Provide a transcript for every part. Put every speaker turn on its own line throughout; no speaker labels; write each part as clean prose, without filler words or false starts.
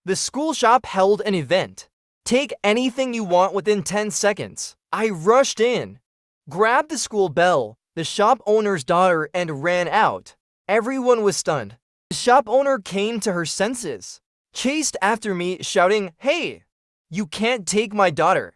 The school shop held an event. Take anything you want within 10 seconds. I rushed in, grabbed the school bell, the shop owner's daughter, and ran out. Everyone was stunned. The shop owner came to her senses, chased after me, shouting, "Hey, you can't take my daughter.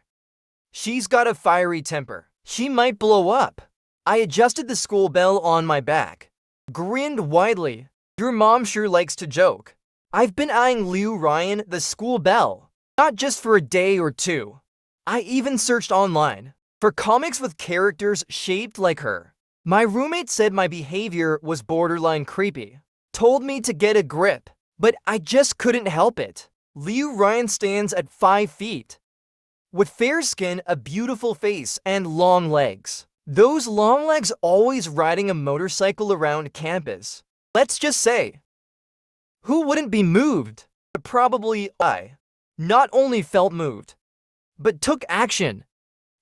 She's got a fiery temper. She might blow up." I adjusted the school bell on my back, grinned widely. Your mom sure likes to joke. I've been eyeing Liu Ryan, the school belle, not just for a day or two. I even searched online for comics with characters shaped like her. My roommate said my behavior was borderline creepy, told me to get a grip, but I just couldn't help it. Liu Ryan stands at 5 feet, with fair skin, a beautiful face, and long legs. Those long legs always riding a motorcycle around campus. Let's just say, who wouldn't be moved? Probably I. Not only felt moved, but took action.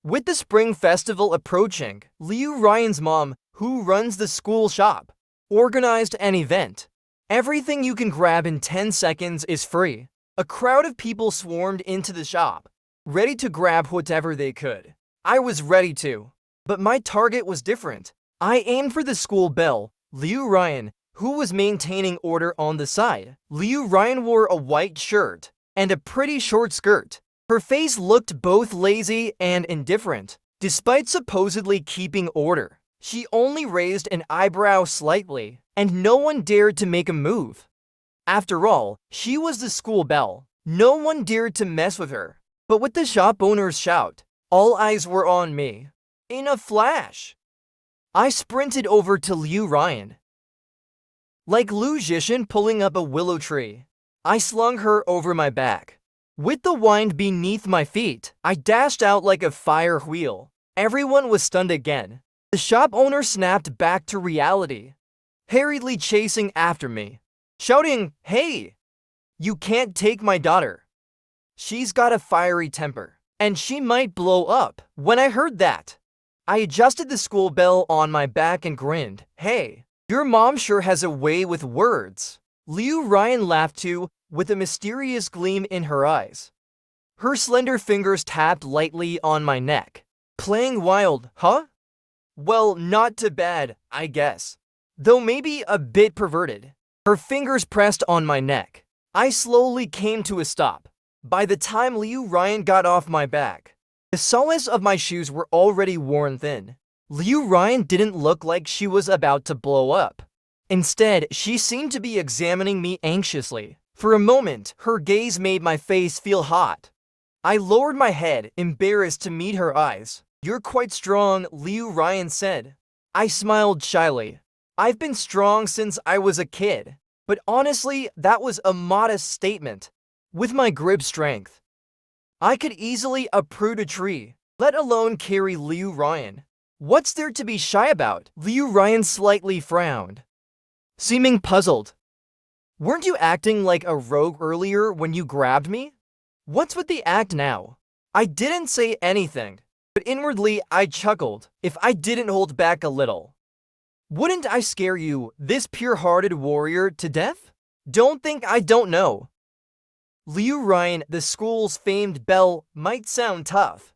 With the spring festival approaching, Liu Ryan's mom, who runs the school shop, organized an event. Everything you can grab in 10 seconds is free. A crowd of people swarmed into the shop, ready to grab whatever they could. I was ready to, but my target was different. I aimed for the school belle, Liu Ryan, who was maintaining order on the side. Liu Ryan wore a white shirt and a pretty short skirt. Her face looked both lazy and indifferent. Despite supposedly keeping order, she only raised an eyebrow slightly, and no one dared to make a move. After all, she was the school belle. No one dared to mess with her. But with the shop owner's shout, all eyes were on me. In a flash, I sprinted over to Liu Ryan. Like Liu Zhishan pulling up a willow tree, I slung her over my back. With the wind beneath my feet, I dashed out like a fire wheel. Everyone was stunned again. The shop owner snapped back to reality, hurriedly chasing after me, shouting, "Hey, you can't take my daughter. She's got a fiery temper, and she might blow up." When I heard that, I adjusted the school bell on my back and grinned. "Hey, your mom sure has a way with words." Liu Ryan laughed too, with a mysterious gleam in her eyes. Her slender fingers tapped lightly on my neck. "Playing wild, huh? Well, not too bad, I guess. Though maybe a bit perverted." Her fingers pressed on my neck. I slowly came to a stop. By the time Liu Ryan got off my back, the soles of my shoes were already worn thin. Liu Ryan didn't look like she was about to blow up. Instead, she seemed to be examining me anxiously. For a moment, her gaze made my face feel hot. I lowered my head, embarrassed to meet her eyes. "You're quite strong," Liu Ryan said. I smiled shyly. I've been strong since I was a kid. But honestly, that was a modest statement. With my grip strength, I could easily uproot a tree, let alone carry Liu Ryan. What's there to be shy about? Liu Ryan slightly frowned, seeming puzzled. "Weren't you acting like a rogue earlier when you grabbed me? What's with the act now?" I didn't say anything, but inwardly I chuckled. If I didn't hold back a little, wouldn't I scare you, this pure-hearted warrior, to death? Don't think I don't know. Liu Ryan, the school's famed belle, might sound tough,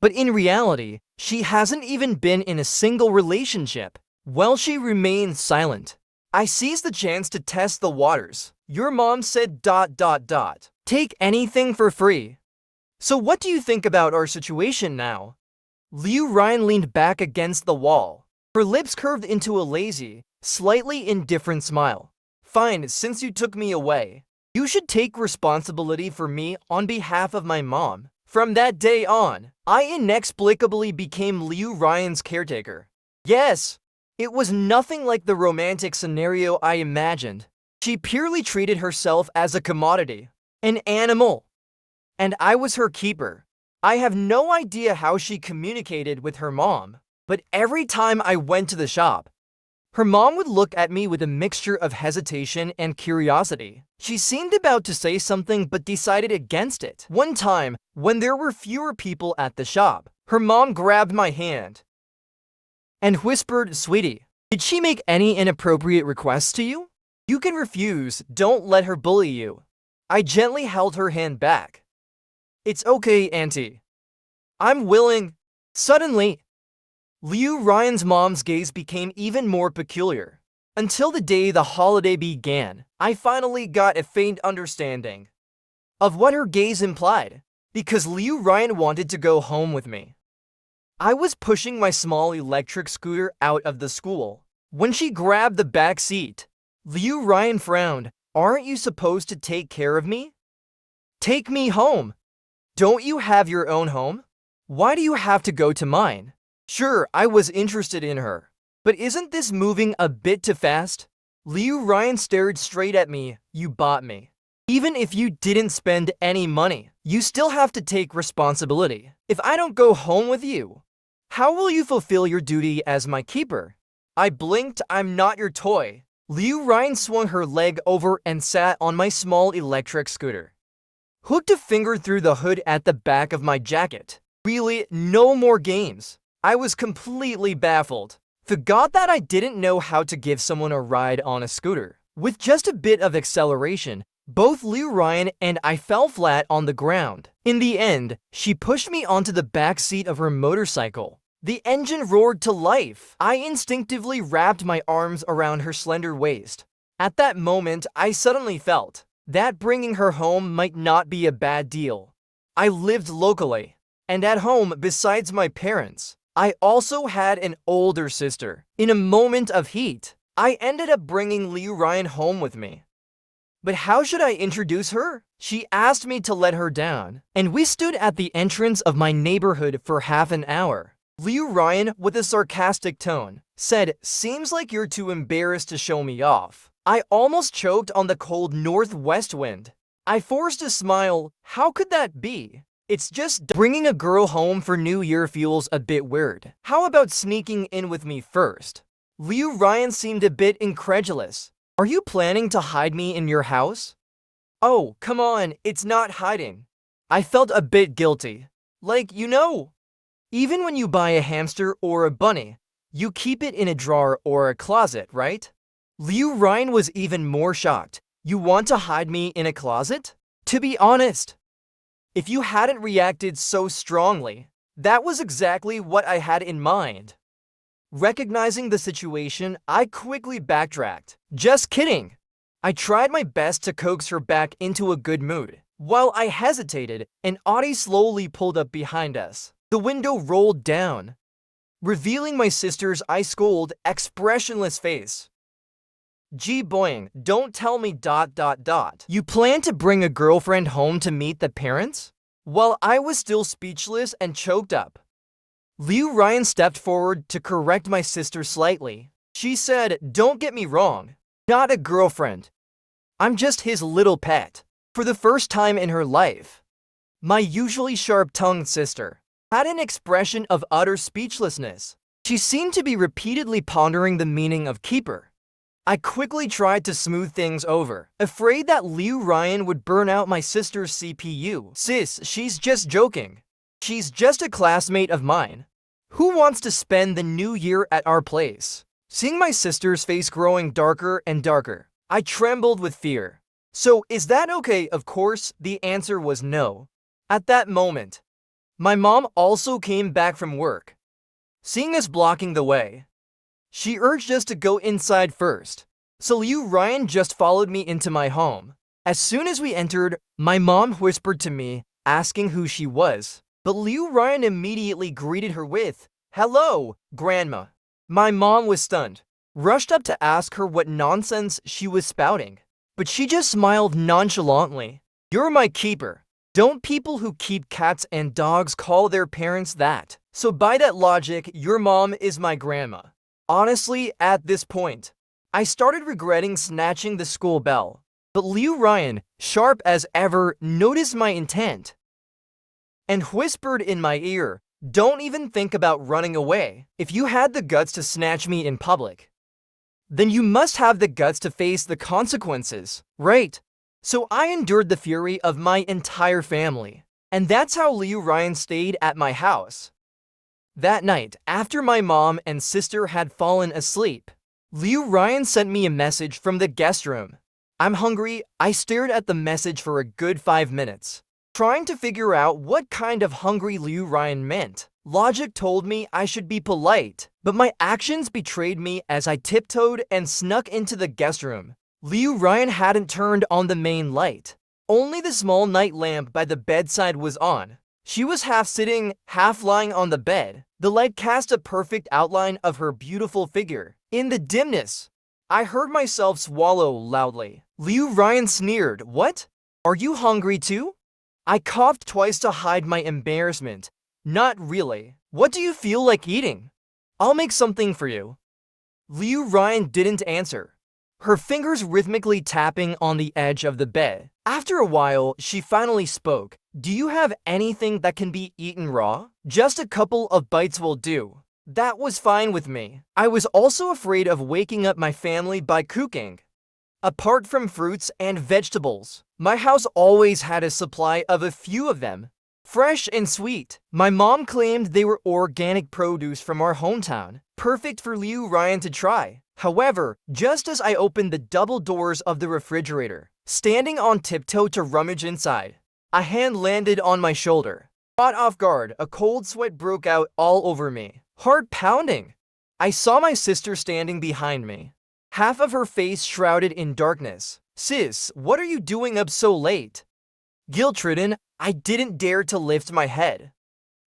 but in reality, she hasn't even been in a single relationship. While she remained silent, I seized the chance to test the waters. Your mom said ... Take anything for free. So what do you think about our situation now? Liu Ryan leaned back against the wall. Her lips curved into a lazy, slightly indifferent smile. "Fine, since you took me away, you should take responsibility for me on behalf of my mom." From that day on, I inexplicably became Liu Ryan's caretaker. Yes, it was nothing like the romantic scenario I imagined. She purely treated herself as a commodity, an animal, and I was her keeper. I have no idea how she communicated with her mom, but every time I went to the shop, her mom would look at me with a mixture of hesitation and curiosity. She seemed about to say something but decided against it. One time, when there were fewer people at the shop, her mom grabbed my hand and whispered, "Sweetie, did she make any inappropriate requests to you? You can refuse, don't let her bully you." I gently held her hand back. It's okay, Auntie. I'm willing. Suddenly, Liu Ryan's mom's gaze became even more peculiar. Until the day the holiday began, I finally got a faint understanding of what her gaze implied, because Liu Ryan wanted to go home with me. I was pushing my small electric scooter out of the school when she grabbed the back seat. Liu Ryan frowned. Aren't you supposed to take care of me? Take me home. Don't you have your own home? Why do you have to go to mine? Sure, I was interested in her, but isn't this moving a bit too fast? Liu Ryan stared straight at me. You bought me. Even if you didn't spend any money, you still have to take responsibility. If I don't go home with you, how will you fulfill your duty as my keeper? I blinked. I'm not your toy. Liu Ryan swung her leg over and sat on my small electric scooter. Hooked a finger through the hood at the back of my jacket. Really, no more games. I was completely baffled. Forgot that I didn't know how to give someone a ride on a scooter. With just a bit of acceleration, both Liu Ryan and I fell flat on the ground. In the end, she pushed me onto the back seat of her motorcycle. The engine roared to life. I instinctively wrapped my arms around her slender waist. At that moment, I suddenly felt that bringing her home might not be a bad deal. I lived locally, and at home, besides my parents, I also had an older sister. In a moment of heat, I ended up bringing Liu Ryan home with me. But how should I introduce her? She asked me to let her down, and we stood at the entrance of my neighborhood for half an hour. Liu Ryan, with a sarcastic tone, said, "Seems like you're too embarrassed to show me off." I almost choked on the cold northwest wind. I forced a smile. How could that be? It's just bringing a girl home for New Year feels a bit weird. How about sneaking in with me first? Liu Ryan seemed a bit incredulous. Are you planning to hide me in your house? Oh, come on, it's not hiding. I felt a bit guilty. Even when you buy a hamster or a bunny, you keep it in a drawer or a closet, right? Liu Ryan was even more shocked. You want to hide me in a closet? To be honest, if you hadn't reacted so strongly, that was exactly what I had in mind. Recognizing the situation, I quickly backtracked. Just kidding. I tried my best to coax her back into a good mood. While I hesitated, an Audi slowly pulled up behind us. The window rolled down, revealing my sister's ice-cold, expressionless face. Gee boing, don't tell me ... You plan to bring a girlfriend home to meet the parents? While I was still speechless and choked up, Liu Ryan stepped forward to correct my sister slightly. She said, "Don't get me wrong, not a girlfriend. I'm just his little pet." For the first time in her life, my usually sharp-tongued sister had an expression of utter speechlessness. She seemed to be repeatedly pondering the meaning of keeper. I quickly tried to smooth things over, afraid that Liu Ryan would burn out my sister's CPU. Sis, she's just joking. She's just a classmate of mine. Who wants to spend the new year at our place? Seeing my sister's face growing darker and darker, I trembled with fear. So, is that okay? Of course, the answer was no. At that moment, my mom also came back from work. Seeing us blocking the way, she urged us to go inside first. So Liu Ryan just followed me into my home. As soon as we entered, my mom whispered to me, asking who she was. But Liu Ryan immediately greeted her with, "Hello, Grandma." My mom was stunned, rushed up to ask her what nonsense she was spouting. But she just smiled nonchalantly. "You're my keeper. Don't people who keep cats and dogs call their parents that? So by that logic, your mom is my grandma." Honestly, at this point, I started regretting snatching the school bell. But Liu Ryan, sharp as ever, noticed my intent and whispered in my ear, "Don't even think about running away. If you had the guts to snatch me in public, then you must have the guts to face the consequences, right?" So I endured the fury of my entire family. And that's how Liu Ryan stayed at my house. That night, after my mom and sister had fallen asleep, Liu Ryan sent me a message from the guest room. I'm hungry. I stared at the message for a good 5 minutes, trying to figure out what kind of hungry Liu Ryan meant. Logic told me I should be polite, but my actions betrayed me as I tiptoed and snuck into the guest room. Liu Ryan hadn't turned on the main light. Only the small night lamp by the bedside was on. She was half sitting, half lying on the bed. The light cast a perfect outline of her beautiful figure. In the dimness, I heard myself swallow loudly. Liu Ryan sneered, "What? Are you hungry too?" I coughed twice to hide my embarrassment. "Not really. What do you feel like eating? I'll make something for you." Liu Ryan didn't answer, her fingers rhythmically tapping on the edge of the bed. After a while, she finally spoke. "Do you have anything that can be eaten raw? Just a couple of bites will do." That was fine with me. I was also afraid of waking up my family by cooking. Apart from fruits and vegetables, my house always had a supply of a few of them, fresh and sweet. My mom claimed they were organic produce from our hometown, perfect for Liu Ryan to try. However, just as I opened the double doors of the refrigerator, standing on tiptoe to rummage inside, a hand landed on my shoulder. Caught off guard, a cold sweat broke out all over me, heart pounding. I saw my sister standing behind me, half of her face shrouded in darkness. "Sis, what are you doing up so late?" Guilt-ridden, I didn't dare to lift my head.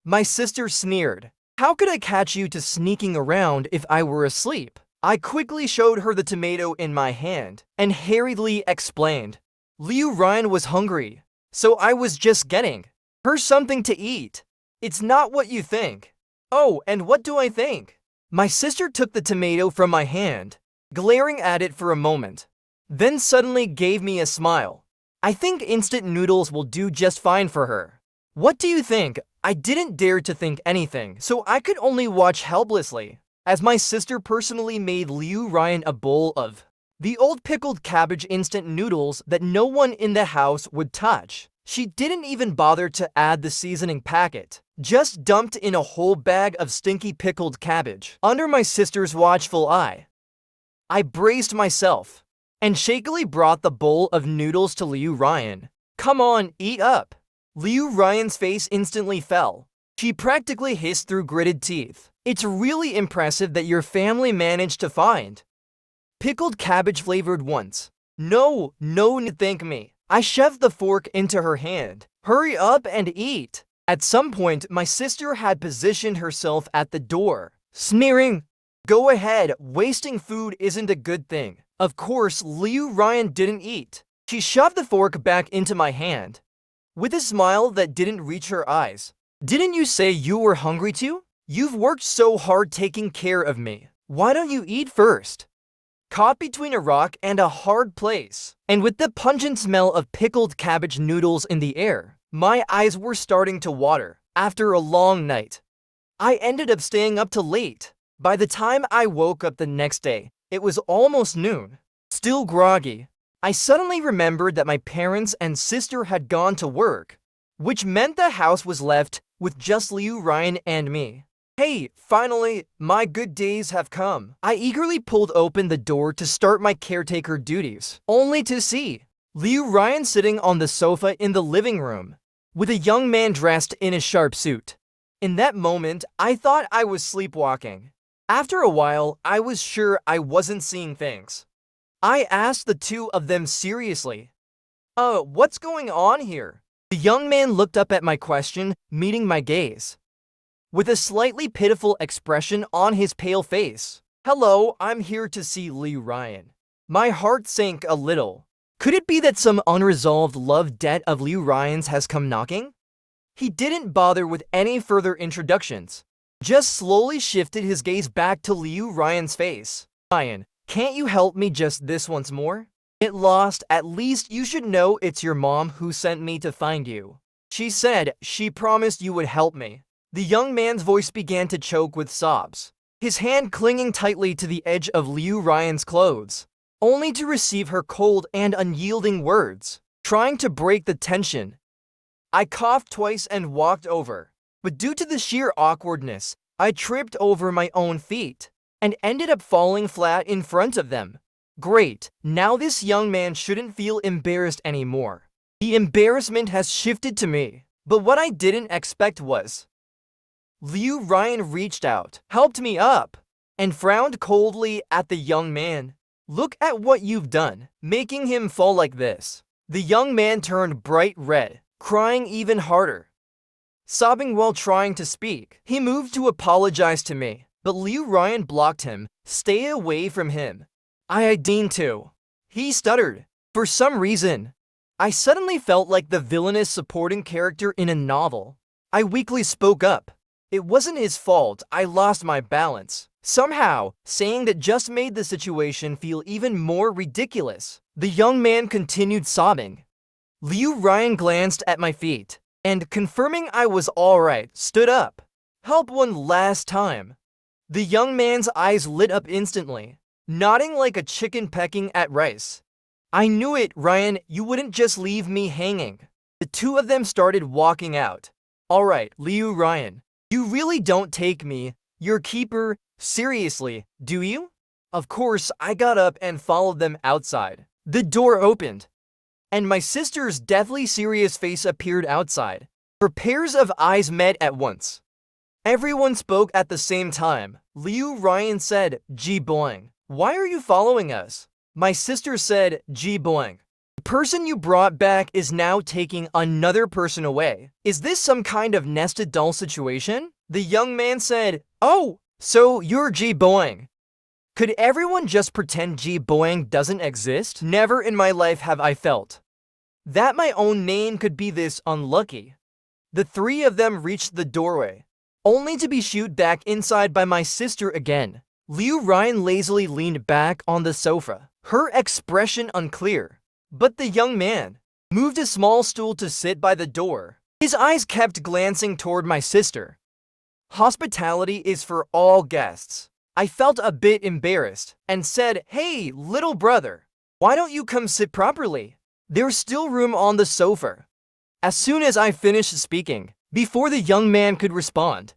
My sister sneered. "How could I catch you to sneaking around if I were asleep?" I quickly showed her the tomato in my hand and hurriedly explained. Liu Ryan was hungry, so I was just getting her something to eat. "It's not what you think." "Oh, and what do I think?" My sister took the tomato from my hand, glaring at it for a moment, then suddenly gave me a smile. "I think instant noodles will do just fine for her." "What do you think?" I didn't dare to think anything, so I could only watch helplessly as my sister personally made Liu Ryan a bowl of the old pickled cabbage instant noodles that no one in the house would touch. She didn't even bother to add the seasoning packet, just dumped in a whole bag of stinky pickled cabbage. Under my sister's watchful eye, I braced myself and shakily brought the bowl of noodles to Liu Ryan. "Come on, eat up." Liu Ryan's face instantly fell. She practically hissed through gritted teeth. "It's really impressive that your family managed to find pickled cabbage flavored once." No, thank me." I shoved the fork into her hand. "Hurry up and eat." At some point, my sister had positioned herself at the door, sneering, "Go ahead, wasting food isn't a good thing." Of course, Liu Ryan didn't eat. She shoved the fork back into my hand, with a smile that didn't reach her eyes. "Didn't you say you were hungry too? You've worked so hard taking care of me. Why don't you eat first?" Caught between a rock and a hard place, and with the pungent smell of pickled cabbage noodles in the air, my eyes were starting to water. After a long night, I ended up staying up till late. By the time I woke up the next day, it was almost noon. Still groggy, I suddenly remembered that my parents and sister had gone to work, which meant the house was left with just Liu Ryan and me. "Hey, finally, my good days have come." I eagerly pulled open the door to start my caretaker duties, only to see Liu Ryan sitting on the sofa in the living room, with a young man dressed in a sharp suit. In that moment, I thought I was sleepwalking. After a while, I was sure I wasn't seeing things. I asked the two of them seriously, "What's going on here?" The young man looked up at my question, meeting my gaze, with a slightly pitiful expression on his pale face. "Hello, I'm here to see Liu Ryan." My heart sank a little. Could it be that some unresolved love debt of Liu Ryan's has come knocking? He didn't bother with any further introductions, just slowly shifted his gaze back to Liu Ryan's face. "Ryan, can't you help me just this once more? Get lost, at least you should know it's your mom who sent me to find you. She said she promised you would help me." The young man's voice began to choke with sobs, his hand clinging tightly to the edge of Liu Ryan's clothes, only to receive her cold and unyielding words, trying to break the tension. I coughed twice and walked over, but due to the sheer awkwardness, I tripped over my own feet and ended up falling flat in front of them. Great, now this young man shouldn't feel embarrassed anymore. The embarrassment has shifted to me. But what I didn't expect was Liu Ryan reached out, helped me up, and frowned coldly at the young man. Look at what you've done, making him fall like this. The young man turned bright red, crying even harder, sobbing while trying to speak. He moved to apologize to me, but Liu Ryan blocked him. Stay away from him. I didn't too. He stuttered. For some reason, I suddenly felt like the villainous supporting character in a novel. I weakly spoke up. It wasn't his fault. I lost my balance. Somehow, saying that just made the situation feel even more ridiculous. The young man continued sobbing. Liu Ryan glanced at my feet, and confirming I was alright, stood up. Help one last time. The young man's eyes lit up instantly, nodding like a chicken pecking at rice. I knew it, Ryan, you wouldn't just leave me hanging. The two of them started walking out. Alright, Liu Ryan, you really don't take me, your keeper, seriously, do you? Of course, I got up and followed them outside. The door opened, and my sister's deathly serious face appeared outside. Her pairs of eyes met at once. Everyone spoke at the same time. Liu Ryan said, Ji Boing, why are you following us? My sister said, Ji Boing, the person you brought back is now taking another person away. Is this some kind of nested doll situation? The young man said, oh, so you're Ji Boing. Could everyone just pretend Ji Boing doesn't exist? Never in my life have I felt that my own name could be this unlucky. The three of them reached the doorway, only to be shooed back inside by my sister again. Liu Ryan lazily leaned back on the sofa, her expression unclear. But the young man moved a small stool to sit by the door. His eyes kept glancing toward my sister. Hospitality is for all guests. I felt a bit embarrassed and said, hey, little brother, why don't you come sit properly? There's still room on the sofa. As soon as I finished speaking, before the young man could respond,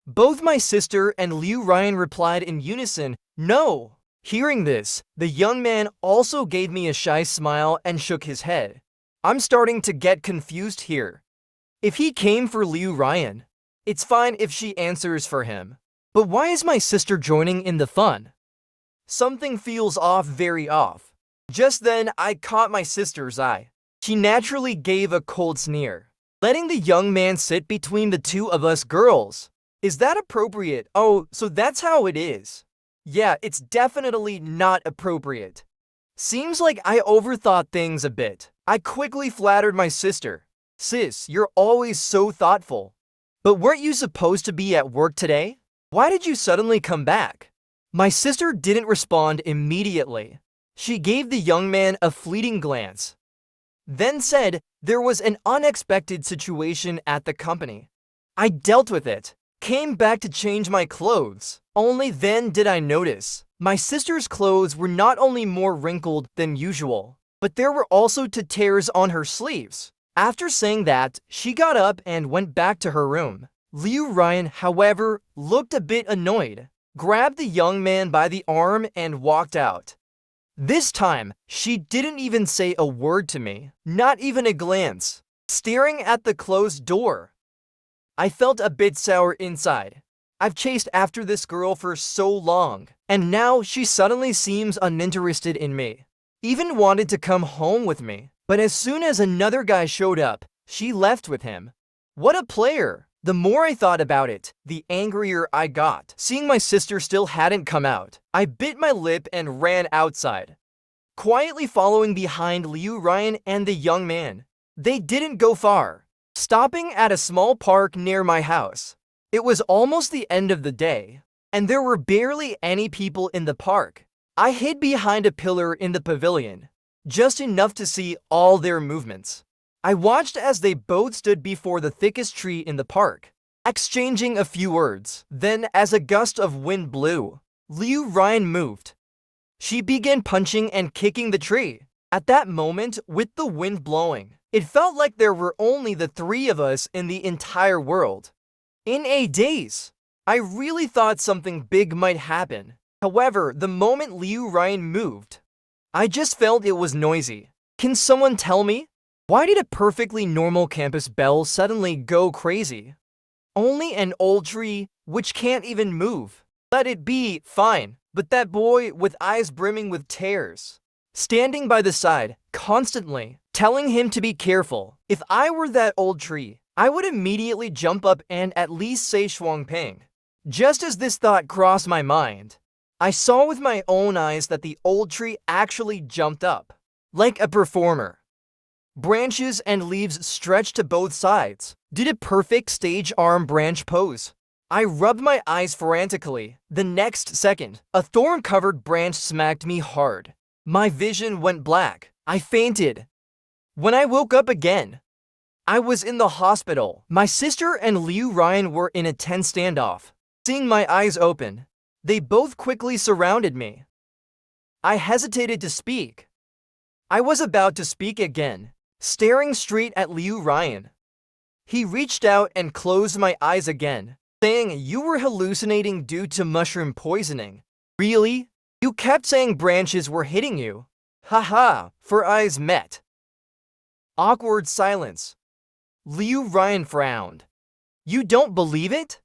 both my sister and Liu Ryan replied in unison, no. Hearing this, the young man also gave me a shy smile and shook his head. I'm starting to get confused here. If he came for Liu Ryan, it's fine if she answers for him. But why is my sister joining in the fun? Something feels off, very off. Just then, I caught my sister's eye. She naturally gave a cold sneer, letting the young man sit between the two of us girls. Is that appropriate? Oh, so that's how it is. Yeah, it's definitely not appropriate. Seems like I overthought things a bit. I quickly flattered my sister. Sis, you're always so thoughtful. But weren't you supposed to be at work today? Why did you suddenly come back? My sister didn't respond immediately. She gave the young man a fleeting glance, then said there was an unexpected situation at the company. I dealt with it, came back to change my clothes. Only then did I notice my sister's clothes were not only more wrinkled than usual, but there were also tears on her sleeves. After saying that, she got up and went back to her room. Liu Ryan, however, looked a bit annoyed, grabbed the young man by the arm and walked out. This time, she didn't even say a word to me, not even a glance, staring at the closed door. I felt a bit sour inside. I've chased after this girl for so long, and now she suddenly seems uninterested in me. Even wanted to come home with me, but as soon as another guy showed up, she left with him. What a player! The more I thought about it, the angrier I got. Seeing my sister still hadn't come out, I bit my lip and ran outside, quietly following behind Liu Ryan and the young man. They didn't go far, stopping at a small park near my house. It was almost the end of the day, and there were barely any people in the park. I hid behind a pillar in the pavilion, just enough to see all their movements. I watched as they both stood before the thickest tree in the park, exchanging a few words. Then, as a gust of wind blew, Liu Ryan moved. She began punching and kicking the tree. At that moment, with the wind blowing, it felt like there were only the three of us in the entire world. In a daze, I really thought something big might happen. However, the moment Liu Ryan moved, I just felt it was noisy. Can someone tell me? Why did a perfectly normal campus bell suddenly go crazy? Only an old tree, which can't even move. Let it be, fine. But that boy with eyes brimming with tears, standing by the side, constantly, telling him to be careful. If I were that old tree, I would immediately jump up and at least say Shuang Ping. Just as this thought crossed my mind, I saw with my own eyes that the old tree actually jumped up, like a performer. Branches and leaves stretched to both sides, did a perfect stage arm branch pose. I rubbed my eyes frantically. The next second, a thorn-covered branch smacked me hard. My vision went black. I fainted. When I woke up again, I was in the hospital. My sister and Liu Ryan were in a tense standoff. Seeing my eyes open, they both quickly surrounded me. I hesitated to speak. I was about to speak again, staring straight at Liu Ryan. He reached out and closed my eyes again, saying you were hallucinating due to mushroom poisoning. Really? You kept saying branches were hitting you. Haha, for eyes met. Awkward silence. Liu Ryan frowned. You don't believe it?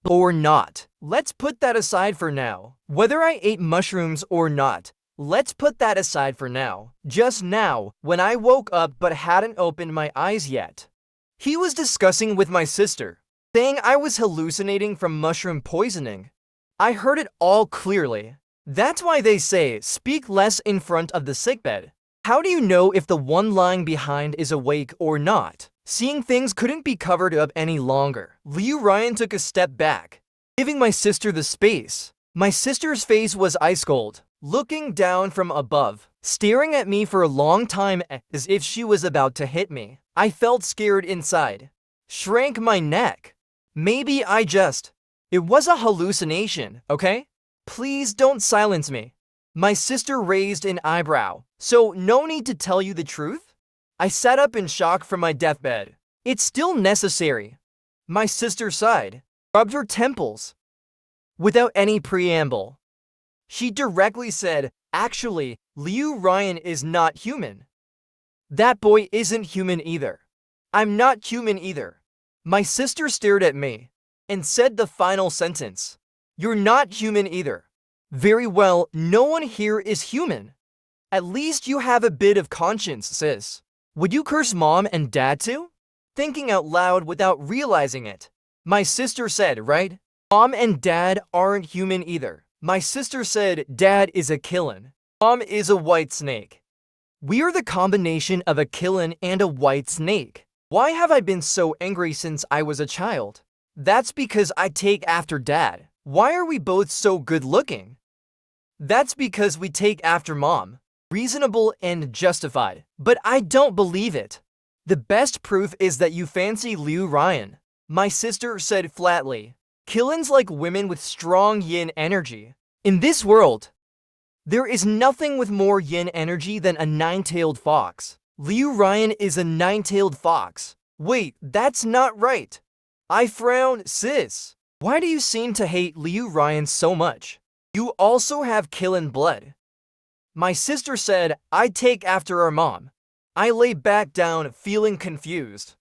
Or not. Let's put that aside for now. Whether I ate mushrooms or not, let's put that aside for now. Just now, when I woke up but hadn't opened my eyes yet, he was discussing with my sister, saying I was hallucinating from mushroom poisoning. I heard it all clearly. That's why they say, speak less in front of the sickbed. How do you know if the one lying behind is awake or not? Seeing things couldn't be covered up any longer. Liu Ryan took a step back, giving my sister the space. My sister's face was ice cold, looking down from above, staring at me for a long time as if she was about to hit me. I felt scared inside. Shrank my neck. Maybe it was a hallucination, okay? Please don't silence me. My sister raised an eyebrow. So no need to tell you the truth? I sat up in shock from my deathbed. It's still necessary. My sister sighed, rubbed her temples. Without any preamble, she directly said, actually, Liu Ryan is not human. That boy isn't human either. I'm not human either. My sister stared at me and said the final sentence. You're not human either. Very well, no one here is human. At least you have a bit of conscience, sis. Would you curse mom and dad too? Thinking out loud without realizing it. My sister said, right? Mom and dad aren't human either. My sister said, dad is a killin. Mom is a white snake. We are the combination of a killin and a white snake. Why have I been so angry since I was a child? That's because I take after dad. Why are we both so good looking? That's because we take after mom. Reasonable and justified. But I don't believe it. The best proof is that you fancy Liu Ryan. My sister said flatly. Killins like women with strong yin energy. In this world, there is nothing with more yin energy than a nine-tailed fox. Liu Ryan is a nine-tailed fox. Wait, that's not right. I frowned, sis. Why do you seem to hate Liu Ryan so much? You also have killin blood. My sister said, I take after our mom. I lay back down, feeling confused,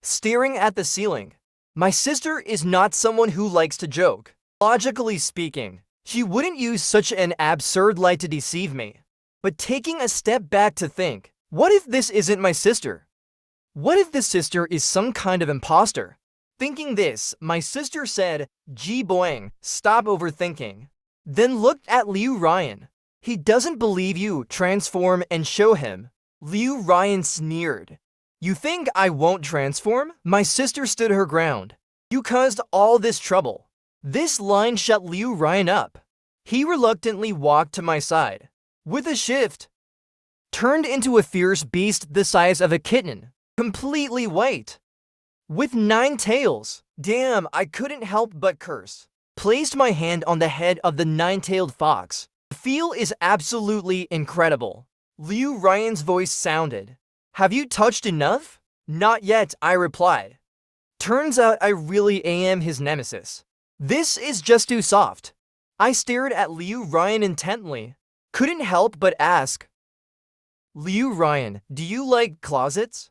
staring at the ceiling. My sister is not someone who likes to joke. Logically speaking, she wouldn't use such an absurd lie to deceive me. But taking a step back to think, what if this isn't my sister? What if this sister is some kind of imposter? Thinking this, my sister said, Ji Boing, stop overthinking. Then looked at Liu Ryan. He doesn't believe you, transform and show him. Liu Ryan sneered. You think I won't transform? My sister stood her ground. You caused all this trouble. This line shut Liu Ryan up. He reluctantly walked to my side. With a shift, turned into a fierce beast the size of a kitten, completely white, with 9 tails. Damn, I couldn't help but curse. Placed my hand on the head of the 9-tailed fox. The feel is absolutely incredible. Liu Ryan's voice sounded. Have you touched enough? Not yet, I replied. Turns out I really am his nemesis. This is just too soft. I stared at Liu Ryan intently, couldn't help but ask, Liu Ryan, do you like closets?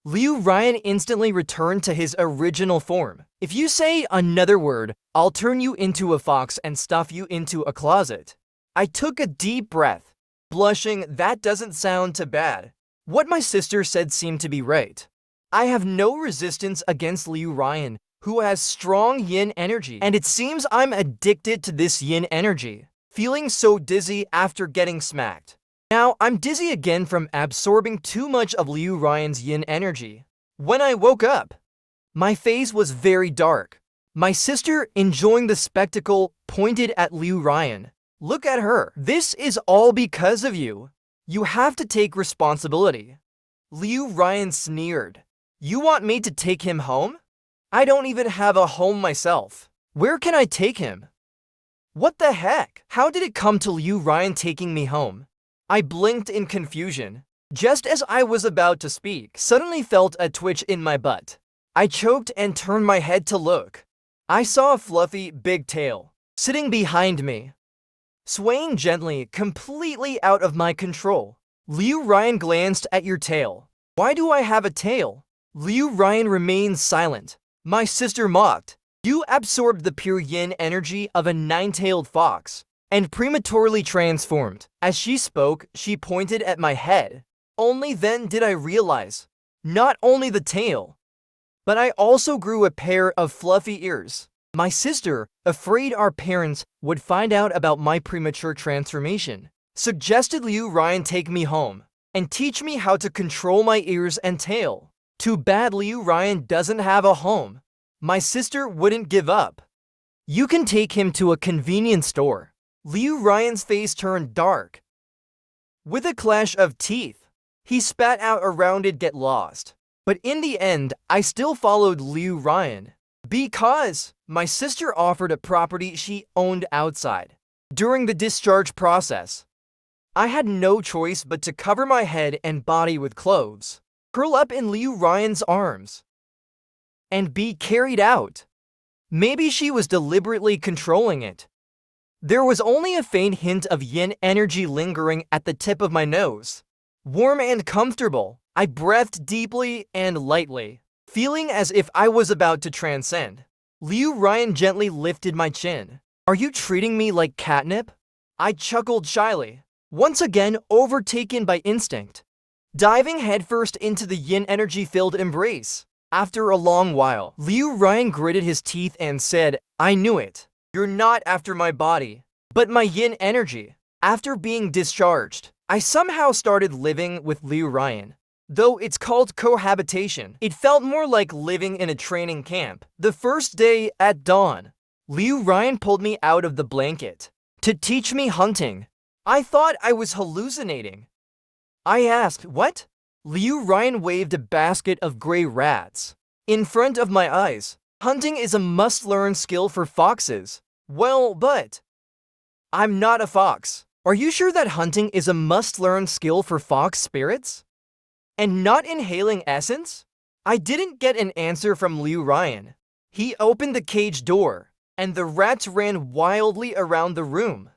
Liu Ryan instantly returned to his original form. If you say another word, I'll turn you into a fox and stuff you into a closet. I took a deep breath, blushing. That doesn't sound too bad. What my sister said seemed to be right. I have no resistance against Liu Ryan, who has strong yin energy, and it seems I'm addicted to this yin energy, feeling so dizzy after getting smacked. Now, I'm dizzy again from absorbing too much of Liu Ryan's yin energy. When I woke up, my face was very dark. My sister, enjoying the spectacle, pointed at Liu Ryan. Look at her. This is all because of you. You have to take responsibility. Liu Ryan sneered. You want me to take him home? I don't even have a home myself. Where can I take him? What the heck? How did it come to Liu Ryan taking me home? I blinked in confusion. Just as I was about to speak, suddenly felt a twitch in my butt. I choked and turned my head to look. I saw a fluffy, big tail sitting behind me, swaying gently, completely out of my control. Liu Ryan glanced at your tail. Why do I have a tail? Liu Ryan remained silent. My sister mocked. You absorbed the pure yin energy of a nine-tailed fox and prematurely transformed. As she spoke, she pointed at my head. Only then did I realize, not only the tail, but I also grew a pair of fluffy ears. My sister, afraid our parents would find out about my premature transformation, suggested Liu Ryan take me home and teach me how to control my ears and tail. Too bad Liu Ryan doesn't have a home. My sister wouldn't give up. You can take him to a convenience store. Liu Ryan's face turned dark. With a clash of teeth, he spat out a rounded "get lost." But in the end, I still followed Liu Ryan because my sister offered a property she owned outside. During the discharge process, I had no choice but to cover my head and body with clothes, curl up in Liu Ryan's arms, and be carried out. Maybe she was deliberately controlling it. There was only a faint hint of yin energy lingering at the tip of my nose. Warm and comfortable, I breathed deeply and lightly, feeling as if I was about to transcend. Liu Ryan gently lifted my chin. Are you treating me like catnip? I chuckled shyly, once again overtaken by instinct, diving headfirst into the yin energy-filled embrace. After a long while, Liu Ryan gritted his teeth and said, I knew it. You're not after my body, but my yin energy. After being discharged, I somehow started living with Liu Ryan. Though it's called cohabitation, it felt more like living in a training camp. The first day at dawn, Liu Ryan pulled me out of the blanket to teach me hunting. I thought I was hallucinating. I asked, what? Liu Ryan waved a basket of gray rats in front of my eyes. Hunting is a must-learn skill for foxes. Well, but I'm not a fox. Are you sure that hunting is a must-learn skill for fox spirits? And not inhaling essence? I didn't get an answer from Liu Ryan. He opened the cage door, and the rats ran wildly around the room.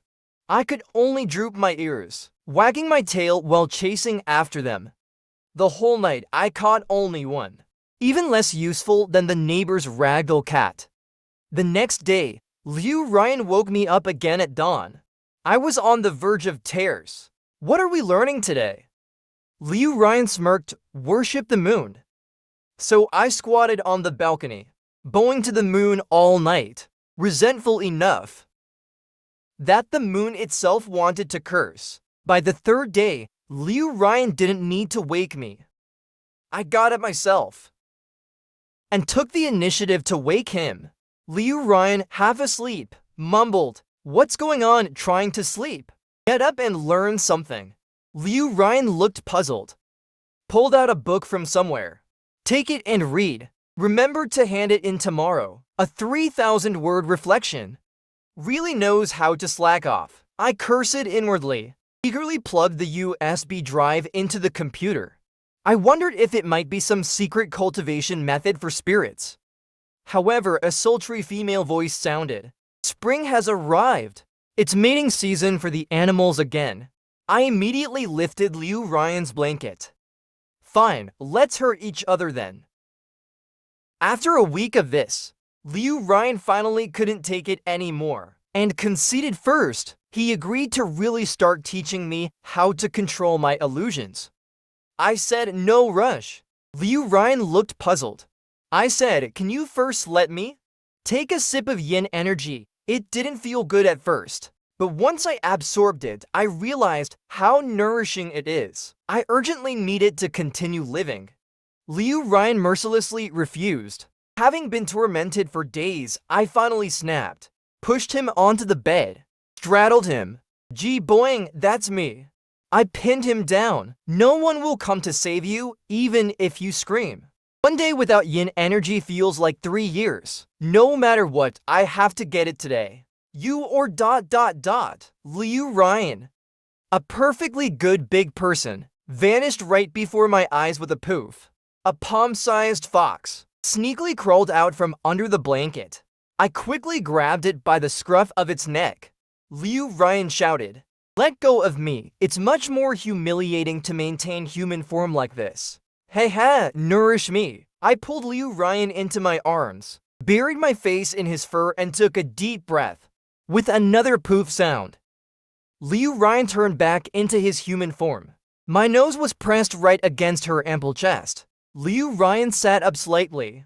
I could only droop my ears, wagging my tail while chasing after them. The whole night, I caught only one, even less useful than the neighbor's ragdoll cat. The next day, Liu Ryan woke me up again at dawn. I was on the verge of tears. What are we learning today? Liu Ryan smirked, worship the moon. So I squatted on the balcony, bowing to the moon all night, resentful enough that the moon itself wanted to curse. By the third day, Liu Ryan didn't need to wake me. I got it myself and took the initiative to wake him. Liu Ryan, half asleep, mumbled, what's going on trying to sleep? Get up and learn something. Liu Ryan looked puzzled, pulled out a book from somewhere. Take it and read. Remember to hand it in tomorrow. A 3,000-word reflection. Really knows how to slack off. I cursed inwardly, eagerly plugged the USB drive into the computer. I wondered if it might be some secret cultivation method for spirits. However, a sultry female voice sounded. Spring has arrived. It's mating season for the animals again. I immediately lifted Liu Ryan's blanket. Fine, let's hurt each other then. After a week of this, Liu Ryan finally couldn't take it anymore and conceded first. He agreed to really start teaching me how to control my illusions. I said no rush. Liu Ryan looked puzzled. I said, can you first let me take a sip of yin energy? It didn't feel good at first, but once I absorbed it, I realized how nourishing it is. I urgently needed to continue living. Liu Ryan mercilessly refused. Having been tormented for days, I finally snapped, pushed him onto the bed, straddled him. Gee boing, that's me. I pinned him down. No one will come to save you, even if you scream. One day without yin energy feels like 3 years. No matter what, I have to get it today. You or ... Liu Ryan. A perfectly good big person vanished right before my eyes with a poof. A palm-sized fox sneakily crawled out from under the blanket. I quickly grabbed it by the scruff of its neck. Liu Ryan shouted, "Let go of me. It's much more humiliating to maintain human form like this. Hey ha, nourish me." I pulled Liu Ryan into my arms, buried my face in his fur and took a deep breath. With another poof sound, Liu Ryan turned back into his human form. My nose was pressed right against her ample chest. Liu Ryan sat up slightly.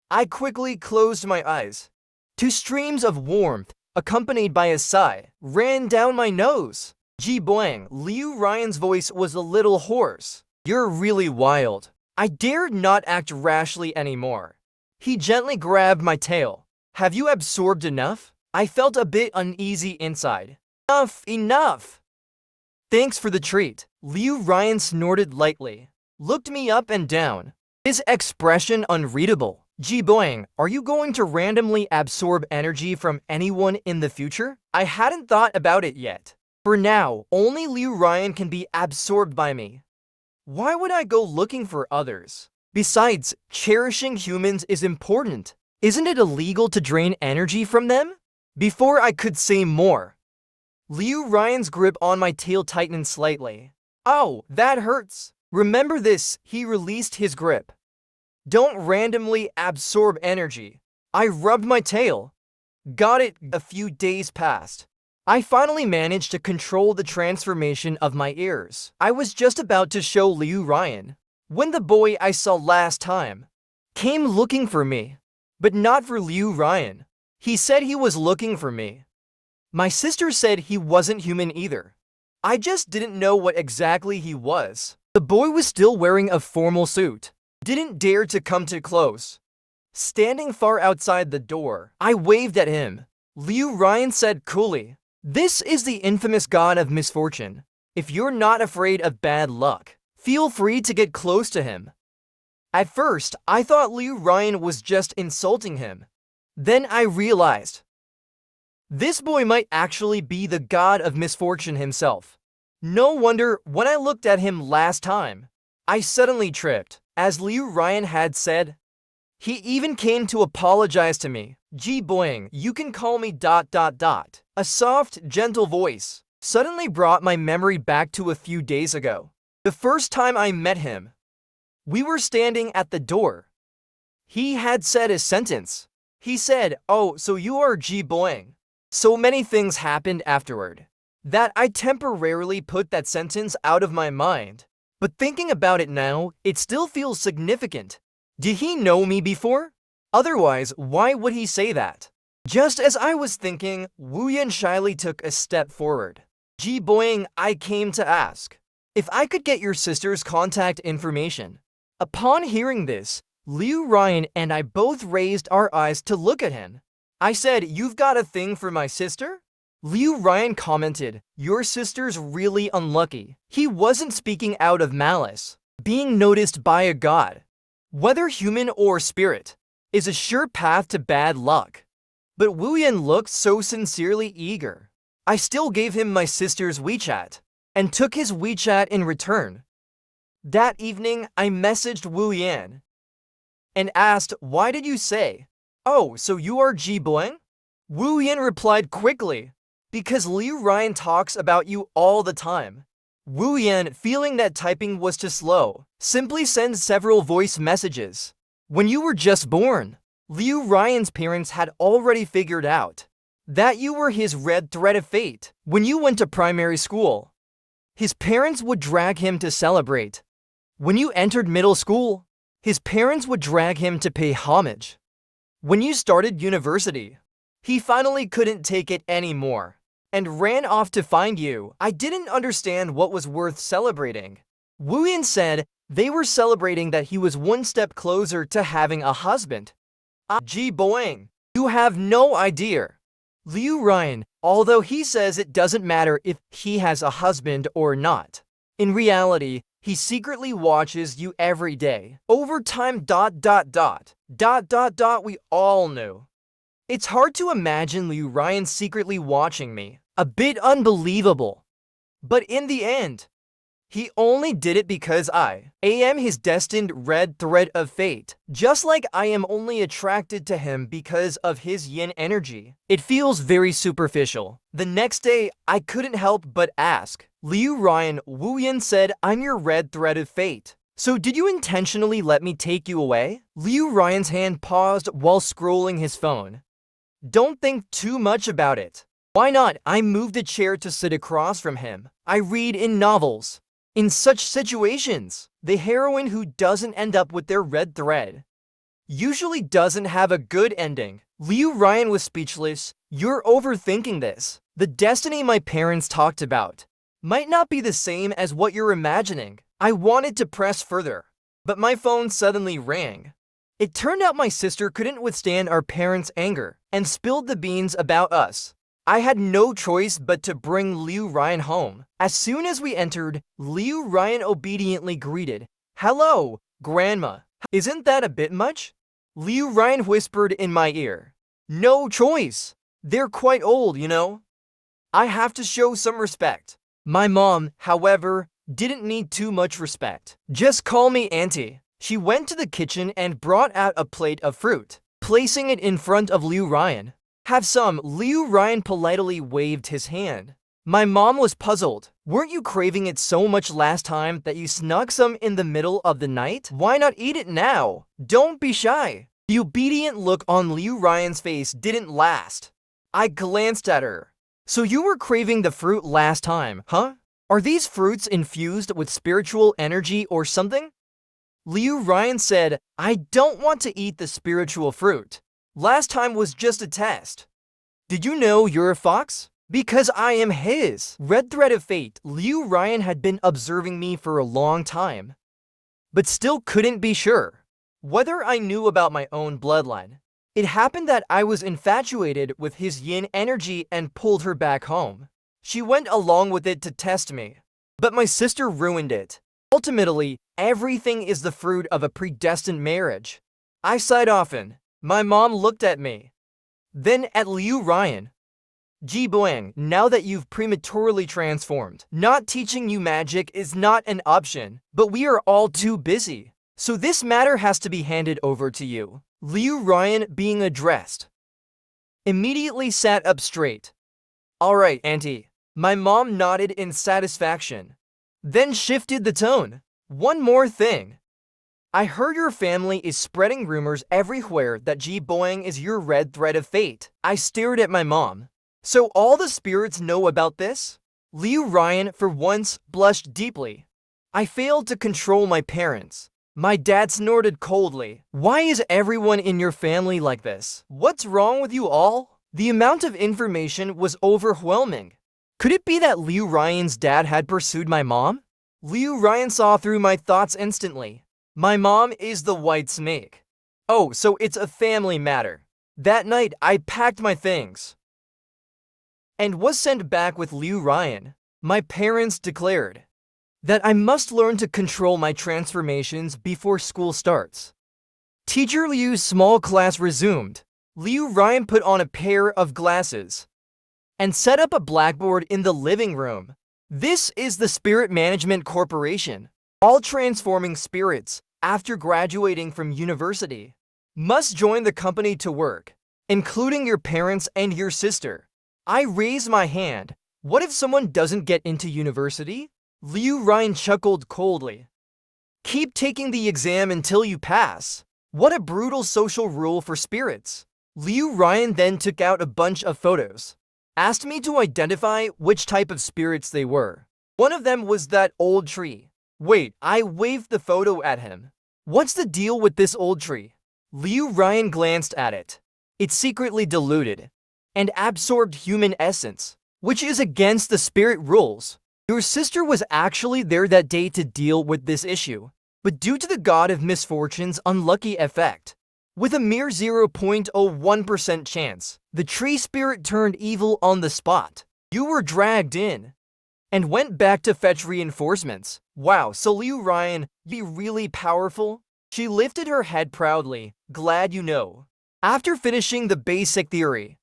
I quickly closed my eyes. 2 streams of warmth, accompanied by a sigh, ran down my nose. Gee boing, Liu Ryan's voice was a little hoarse. You're really wild. I dared not act rashly anymore. He gently grabbed my tail. Have you absorbed enough? I felt a bit uneasy inside. Enough! Thanks for the treat. Liu Ryan snorted lightly, looked me up and down, his expression unreadable. Gee boing, are you going to randomly absorb energy from anyone in the future? I hadn't thought about it yet. For now, only Liu Ryan can be absorbed by me. Why would I go looking for others? Besides, cherishing humans is important. Isn't it illegal to drain energy from them? Before I could say more, Liu Ryan's grip on my tail tightened slightly. Ow, that hurts. Remember this, he released his grip. Don't randomly absorb energy. I rubbed my tail. Got it. A few days passed. I finally managed to control the transformation of my ears. I was just about to show Liu Ryan when the boy I saw last time came looking for me, but not for Liu Ryan. He said he was looking for me. My sister said he wasn't human either. I just didn't know what exactly he was. The boy was still wearing a formal suit. Didn't dare to come too close. Standing far outside the door, I waved at him. Liu Ryan said coolly, "This is the infamous God of Misfortune. If you're not afraid of bad luck, feel free to get close to him." At first, I thought Liu Ryan was just insulting him. Then I realized this boy might actually be the God of Misfortune himself. No wonder when I looked at him last time, I suddenly tripped. As Liu Ryan had said, he even came to apologize to me. Gee boing, you can call me ... A soft, gentle voice suddenly brought my memory back to a few days ago. The first time I met him, we were standing at the door. He had said a sentence. He said, "Oh, so you are Gee boing." So many things happened afterward that I temporarily put that sentence out of my mind. But thinking about it now, it still feels significant. Did he know me before? Otherwise, why would he say that? Just as I was thinking, Wu Yan shyly took a step forward. Gee boing, I came to ask if I could get your sister's contact information. Upon hearing this, Liu Ryan and I both raised our eyes to look at him. I said, "You've got a thing for my sister?" Liu Ryan commented, "Your sister's really unlucky." He wasn't speaking out of malice. Being noticed by a god, whether human or spirit, is a sure path to bad luck. But Wu Yan looked so sincerely eager. I still gave him my sister's WeChat, and took his WeChat in return. That evening, I messaged Wu Yan and asked, "Why did you say, 'Oh, so you are Gee boing?'" Wu Yan replied quickly, Because Liu Ryan talks about you all the time. Wu Yan, feeling that typing was too slow, simply sends several voice messages. When you were just born, Liu Ryan's parents had already figured out that you were his red thread of fate. When you went to primary school, his parents would drag him to celebrate. When you entered middle school, his parents would drag him to pay homage. When you started university, he finally couldn't take it anymore and ran off to find you. I didn't understand what was worth celebrating. Wu Yan said they were celebrating that he was one step closer to having a husband. Ji Boing, you have no idea. Liu Ryan, although he says it doesn't matter if he has a husband or not, in reality, he secretly watches you every day. Over time, we all knew. It's hard to imagine Liu Ryan secretly watching me. A bit unbelievable. But in the end, he only did it because I am his destined red thread of fate. Just like I am only attracted to him because of his yin energy. It feels very superficial. The next day, I couldn't help but ask. Liu Ryan, Wu Yan said, I'm your red thread of fate. So did you intentionally let me take you away? Liu Ryan's hand paused while scrolling his phone. Don't think too much about it. Why not? I moved a chair to sit across from him. I read in novels. In such situations, the heroine who doesn't end up with their red thread usually doesn't have a good ending. Liu Ryan was speechless. You're overthinking this. The destiny my parents talked about might not be the same as what you're imagining. I wanted to press further, but my phone suddenly rang. It turned out my sister couldn't withstand our parents' anger and spilled the beans about us. I had no choice but to bring Liu Ryan home. As soon as we entered, Liu Ryan obediently greeted, Hello, Grandma. Isn't that a bit much? Liu Ryan whispered in my ear. No choice. They're quite old, you know. I have to show some respect. My mom, however, didn't need too much respect. Just call me Auntie. She went to the kitchen and brought out a plate of fruit, placing it in front of Liu Ryan. Have some. Liu Ryan politely waved his hand. My mom was puzzled. Weren't you craving it so much last time that you snuck some in the middle of the night? Why not eat it now? Don't be shy. The obedient look on Liu Ryan's face didn't last. I glanced at her. So you were craving the fruit last time, huh? Are these fruits infused with spiritual energy or something? Liu Ryan said, I don't want to eat the spiritual fruit. Last time was just a test. Did you know you're a fox? Because I am his red thread of fate. Liu Ryan had been observing me for a long time, but still couldn't be sure whether I knew about my own bloodline. It happened that I was infatuated with his yin energy and pulled her back home. She went along with it to test me, but my sister ruined it. Ultimately, everything is the fruit of a predestined marriage. I sighed often. My mom looked at me, then at Liu Ryan. Ji Boing, now that you've prematurely transformed, not teaching you magic is not an option, but we are all too busy. So this matter has to be handed over to you. Liu Ryan, being addressed, immediately sat up straight. All right, Auntie. My mom nodded in satisfaction, then shifted the tone. One more thing. I heard your family is spreading rumors everywhere that Ji Boing is your red thread of fate. I stared at my mom. So all the spirits know about this? Liu Ryan, for once, blushed deeply. I failed to control my parents. My dad snorted coldly. Why is everyone in your family like this? What's wrong with you all? The amount of information was overwhelming. Could it be that Liu Ryan's dad had pursued my mom? Liu Ryan saw through my thoughts instantly. My mom is the white snake. Oh, so it's a family matter. That night, I packed my things and was sent back with Liu Ryan. My parents declared that I must learn to control my transformations before school starts. Teacher Liu's small class resumed. Liu Ryan put on a pair of glasses and set up a blackboard in the living room. This is the Spirit Management Corporation. All transforming spirits, after graduating from university, must join the company to work, including your parents and your sister. I raised my hand. What if someone doesn't get into university? Liu Ryan chuckled coldly. Keep taking the exam until you pass. What a brutal social rule for spirits. Liu Ryan then took out a bunch of photos. Asked me to identify which type of spirits they were. One of them was that old tree. Wait, I waved the photo at him. What's the deal with this old tree? Liu Ryan glanced at it. It's secretly diluted and absorbed human essence, which is against the spirit rules. Your sister was actually there that day to deal with this issue, but due to the God of Misfortune's unlucky effect, with a mere 0.01% chance, the tree spirit turned evil on the spot. You were dragged in and went back to fetch reinforcements. Wow, so Liu Ryan, be really powerful? She lifted her head proudly. Glad you know. After finishing the basic theory,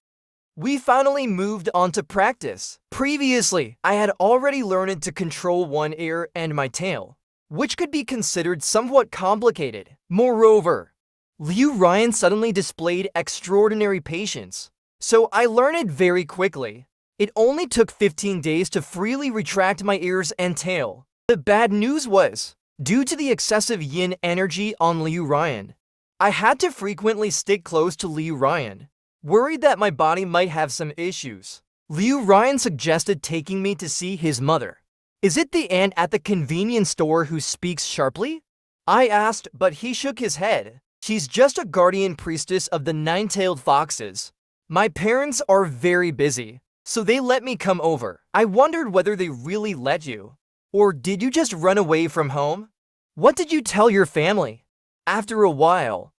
we finally moved on to practice. Previously, I had already learned to control one ear and my tail, which could be considered somewhat complicated. Moreover, Liu Ryan suddenly displayed extraordinary patience, so I learned it very quickly. It only took 15 days to freely retract my ears and tail. The bad news was, due to the excessive yin energy on Liu Ryan, I had to frequently stick close to Liu Ryan, worried that my body might have some issues. Liu Ryan suggested taking me to see his mother. Is it the aunt at the convenience store who speaks sharply? I asked, but he shook his head. She's just a guardian priestess of the nine-tailed foxes. My parents are very busy, so they let me come over. I wondered whether they really let you. Or did you just run away from home? What did you tell your family? After a while,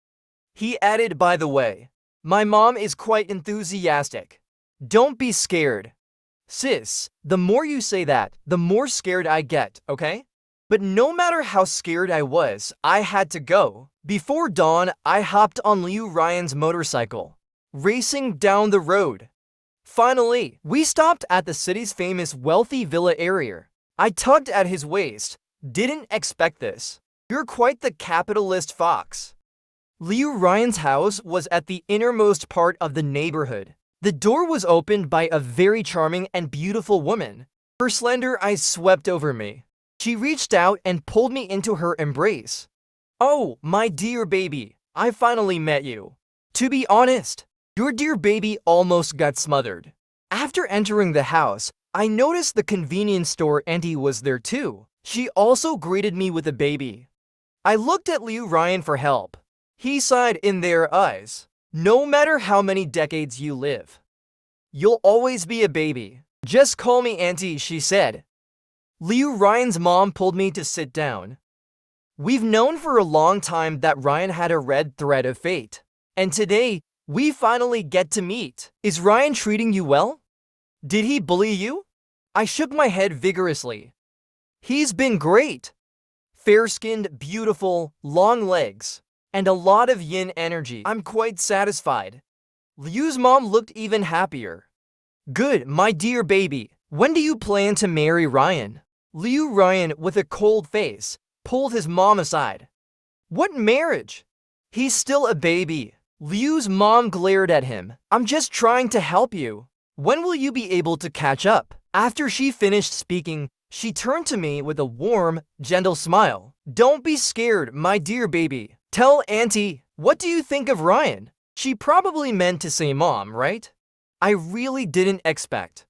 he added, by the way, my mom is quite enthusiastic. Don't be scared. Sis, the more you say that, the more scared I get, okay? But no matter how scared I was, I had to go. Before dawn, I hopped on Liu Ryan's motorcycle, racing down the road. Finally, we stopped at the city's famous wealthy villa area. I tugged at his waist. Didn't expect this. You're quite the capitalist fox. Liu Ryan's house was at the innermost part of the neighborhood. The door was opened by a very charming and beautiful woman. Her slender eyes swept over me. She reached out and pulled me into her embrace. Oh, my dear baby, I finally met you. To be honest, your dear baby almost got smothered. After entering the house, I noticed the convenience store auntie was there too. She also greeted me with a baby. I looked at Liu Ryan for help. He sighed in their eyes. No matter how many decades you live, you'll always be a baby. Just call me auntie, she said. Liu Ryan's mom pulled me to sit down. We've known for a long time that Ryan had a red thread of fate. And today, we finally get to meet. Is Ryan treating you well? Did he bully you? I shook my head vigorously. He's been great. Fair-skinned, beautiful, long legs, and a lot of yin energy. I'm quite satisfied. Liu's mom looked even happier. Good, my dear baby. When do you plan to marry Ryan? Liu Ryan, with a cold face, pulled his mom aside. What marriage? He's still a baby. Liu's mom glared at him. I'm just trying to help you. When will you be able to catch up? After she finished speaking, she turned to me with a warm, gentle smile. Don't be scared, my dear baby. Tell auntie, what do you think of Ryan? She probably meant to say mom, right? I really didn't expect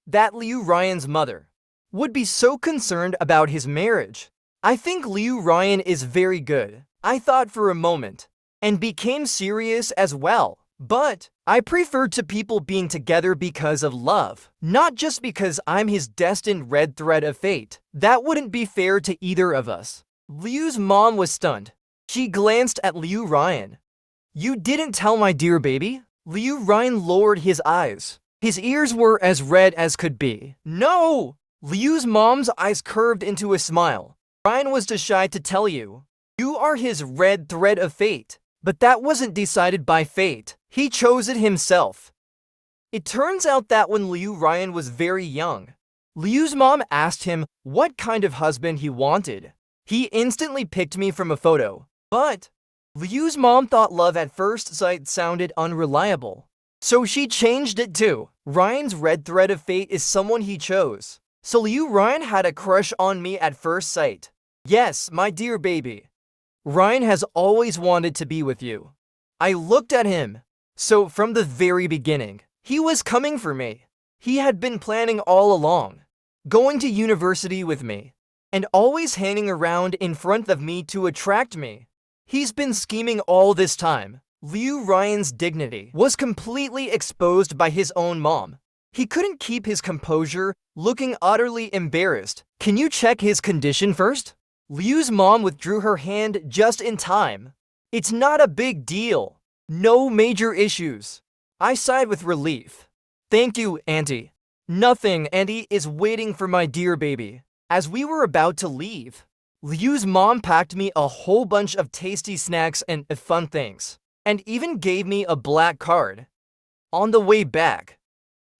that Liu Ryan's mother would be so concerned about his marriage. I think Liu Ryan is very good. I thought for a moment, and became serious as well. But I prefer to people being together because of love, not just because I'm his destined red thread of fate. That wouldn't be fair to either of us. Liu's mom was stunned. She glanced at Liu Ryan. You didn't tell my dear baby? Liu Ryan lowered his eyes. His ears were as red as could be. No! Liu's mom's eyes curved into a smile. Ryan was too shy to tell you. You are his red thread of fate. But that wasn't decided by fate. He chose it himself. It turns out that when Liu Ryan was very young, Liu's mom asked him what kind of husband he wanted. He instantly picked me from a photo. But Liu's mom thought love at first sight sounded unreliable. So she changed it too. Ryan's red thread of fate is someone he chose. So Liu Ryan had a crush on me at first sight. Yes, my dear baby. Ryan has always wanted to be with you. I looked at him. So from the very beginning, he was coming for me. He had been planning all along, going to university with me, and always hanging around in front of me to attract me. He's been scheming all this time. Liu Ryan's dignity was completely exposed by his own mom. He couldn't keep his composure, looking utterly embarrassed. Can you check his condition first? Liu's mom withdrew her hand just in time. It's not a big deal. No major issues. I sighed with relief. Thank you, Auntie. Nothing, Auntie is waiting for my dear baby. As we were about to leave, Liu's mom packed me a whole bunch of tasty snacks and fun things, and even gave me a black card. On the way back,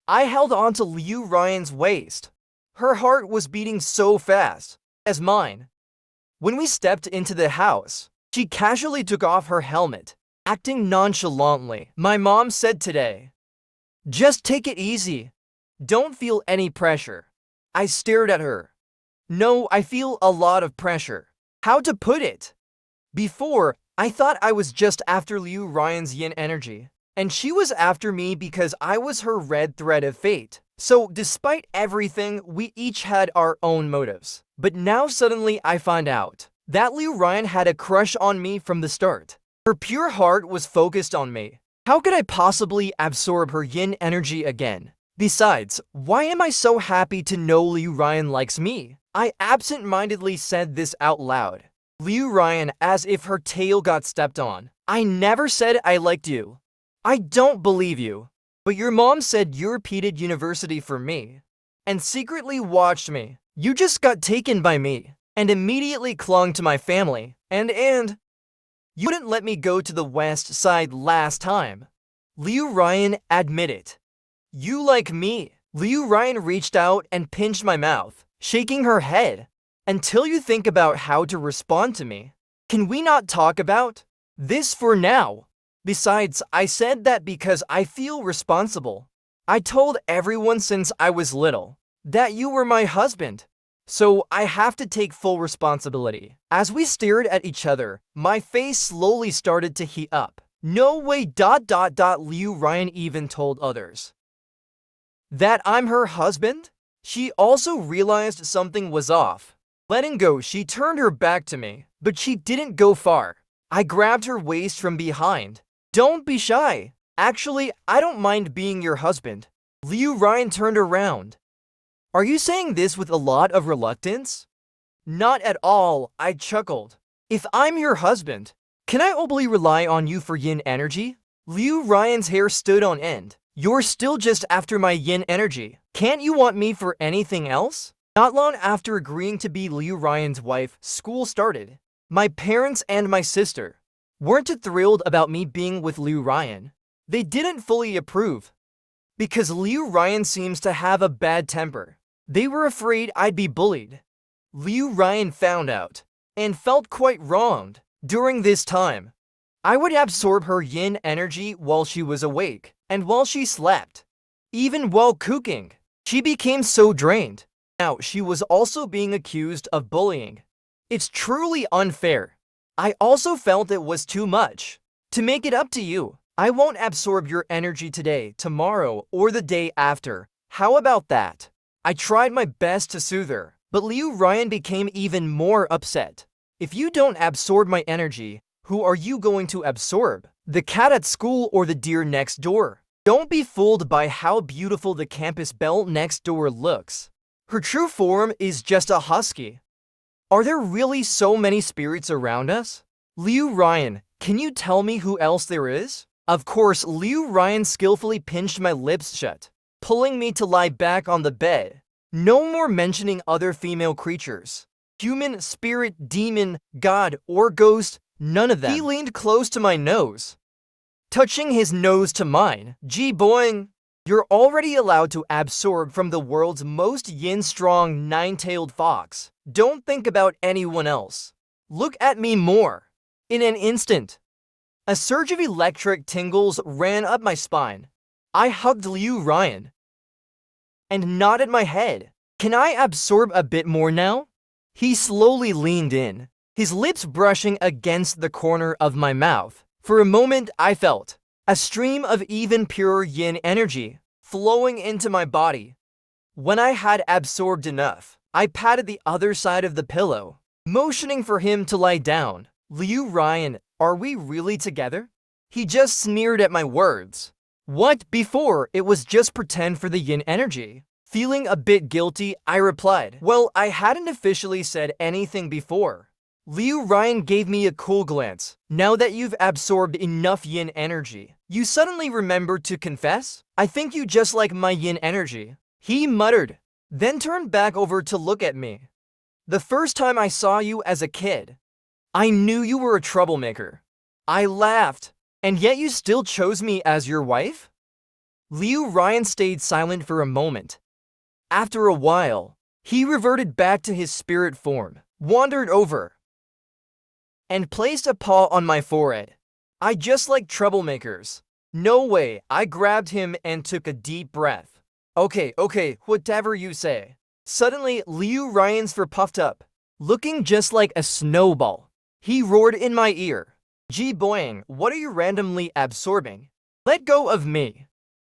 I held on to Liu Ryan's waist. Her heart was beating so fast as mine. When we stepped into the house, she casually took off her helmet, acting nonchalantly. My mom said today, "Just take it easy. Don't feel any pressure." I stared at her. No, I feel a lot of pressure. How to put it? Before, I thought I was just after Liu Ryan's yin energy, and she was after me because I was her red thread of fate. So despite everything, we each had our own motives. But now suddenly I find out that Liu Ryan had a crush on me from the start. Her pure heart was focused on me. How could I possibly absorb her yin energy again? Besides, why am I so happy to know Liu Ryan likes me? I absent-mindedly said this out loud. Liu Ryan, as if her tail got stepped on. I never said I liked you. I don't believe you. But your mom said you repeated university for me and secretly watched me. You just got taken by me and immediately clung to my family. And you wouldn't let me go to the west side last time. Liu Ryan, admit it. You like me. Liu Ryan reached out and pinched my mouth, shaking her head. Until you think about how to respond to me, can we not talk about this for now? Besides, I said that because I feel responsible. I told everyone since I was little that you were my husband. So I have to take full responsibility. As we stared at each other, my face slowly started to heat up. No way ... Liu Ryan even told others that I'm her husband? She also realized something was off. Letting go, she turned her back to me, but she didn't go far. I grabbed her waist from behind. Don't be shy. Actually, I don't mind being your husband. Liu Ryan turned around. Are you saying this with a lot of reluctance? Not at all, I chuckled. If I'm your husband, can I only rely on you for yin energy? Liu Ryan's hair stood on end. You're still just after my yin energy. Can't you want me for anything else? Not long after agreeing to be Liu Ryan's wife, school started. My parents and my sister weren't too thrilled about me being with Liu Ryan. They didn't fully approve because Liu Ryan seems to have a bad temper. They were afraid I'd be bullied. Liu Ryan found out and felt quite wronged. During this time, I would absorb her yin energy while she was awake and while she slept. Even while cooking, she became so drained. Now, she was also being accused of bullying. It's truly unfair. I also felt it was too much. To make it up to you, I won't absorb your energy today, tomorrow, or the day after. How about that? I tried my best to soothe her, but Liu Ryan became even more upset. If you don't absorb my energy, who are you going to absorb? The cat at school or the deer next door? Don't be fooled by how beautiful the campus belle next door looks. Her true form is just a husky. Are there really so many spirits around us? Liu Ryan, can you tell me who else there is? Of course, Liu Ryan skillfully pinched my lips shut, pulling me to lie back on the bed. No more mentioning other female creatures. Human, spirit, demon, god, or ghost, none of them. He leaned close to my nose, touching his nose to mine. Gee boing. You're already allowed to absorb from the world's most yin-strong nine-tailed fox. Don't think about anyone else. Look at me more. In an instant, a surge of electric tingles ran up my spine. I hugged Liu Ryan and nodded my head. Can I absorb a bit more now? He slowly leaned in, his lips brushing against the corner of my mouth. For a moment, I felt a stream of even pure yin energy flowing into my body. When I had absorbed enough, I patted the other side of the pillow, motioning for him to lie down. Liu Ryan, are we really together? He just sneered at my words. What? Before, it was just pretend for the yin energy. Feeling a bit guilty, I replied, well, I hadn't officially said anything before. Liu Ryan gave me a cool glance. Now that you've absorbed enough yin energy, you suddenly remembered to confess? I think you just like my yin energy. He muttered, then turned back over to look at me. The first time I saw you as a kid, I knew you were a troublemaker. I laughed. And yet you still chose me as your wife? Liu Ryan stayed silent for a moment. After a while, he reverted back to his spirit form, wandered over, and placed a paw on my forehead. I just like troublemakers. No way, I grabbed him and took a deep breath. Okay, whatever you say. Suddenly, Liu Ryan's fur puffed up, looking just like a snowball. He roared in my ear. Gee boing, what are you randomly absorbing? Let go of me.